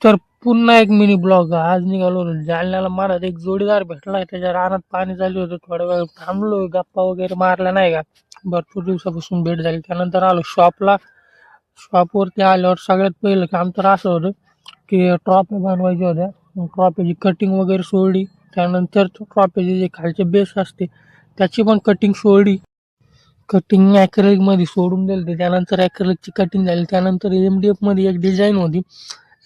तर पुन्हा एक मिनी ब्लॉग आज निघालो होतो जालन्याला. मला एक जोडीदार भेटलाय, त्याच्या रानात पाणी चालू होतं. थोडा वेळ थांबलो, गप्पा वगैरे मारल्या नाही का. भरपूर दिवसापासून भेट झाली. त्यानंतर आलो शॉपला. शॉपवरती आल्यावर सगळ्यात पहिलं काम तर असं होतं की ट्रॉफी बनवायच्या होत्या. ट्रॉफीची कटिंग वगैरे सोडली. त्यानंतर ट्रॉफीचे जे खालचे बेस असते त्याची पण कटिंग सोडली. कटिंग ॲक्रेलिकमध्ये सोडून दिली. त्यानंतर ॲक्रेलिकची कटिंग झाली. त्यानंतर MDFमध्ये एक डिझाईन होती.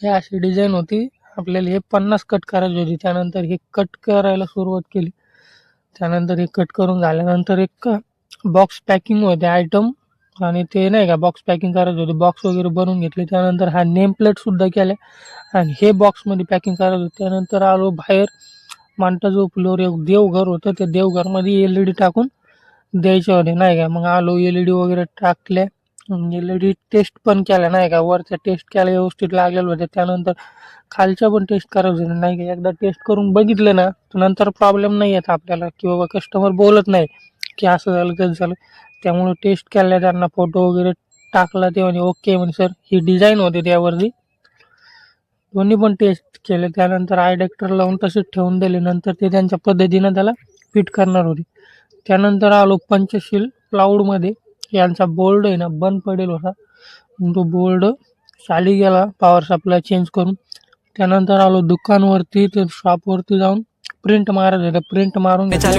हे अशी डिझाईन होती. आपल्याला हे 50 कट करायची होती. त्यानंतर हे कट करायला सुरुवात केली. त्यानंतर हे कट करून झाल्यानंतर एक बॉक्स पॅकिंग होते आयटम, आणि ते नाही का बॉक्स पॅकिंग करायचे होते. बॉक्स वगैरे बनवून घेतले. त्यानंतर हा नेम प्लेटसुद्धा केल्या आणि हे बॉक्समध्ये पॅकिंग करायचं होतं. त्यानंतर आलो बाहेर. मांडता झोपल्यावर एक देवघर होतं. त्या देवघरमध्ये LED टाकून द्यायचे होते नाही का. मग आलो, LED वगैरे टाकल्या. LED टेस्ट पण केल्या नाही का. वरच्या टेस्ट केल्या, व्यवस्थित लागलेलं होत्या. त्यानंतर खालच्या पण टेस्ट करायचं होतं नाही का. एकदा टेस्ट करून बघितलं ना तर नंतर प्रॉब्लेम नाही येत आपल्याला, की बाबा कस्टमर बोलत नाही की असं झालं तसं झालं. त्यामुळे टेस्ट केल्या, त्यांना फोटो वगैरे टाकला. ते म्हणे ओके म्हणे सर. ही डिझाईन होती त्यावरती. दोन्ही पण टेस्ट केले. त्यानंतर आयडेक्टर लावून तसेच ठेवून दिले. नंतर ते त्यांच्या पद्धतीनं त्याला फिट करणार होते. त्यानंतर आलो पंचशील प्लाऊडमध्ये. यांचा बोर्ड आहे ना बंद पडेल होता. तो बोर्ड खाली गेला पॉवर सप्लाय चेंज करून. त्यानंतर आलो दुकानवरती. तर शॉपवरती जाऊन प्रिंट मारायचं होतं. प्रिंट मारून घेतलं.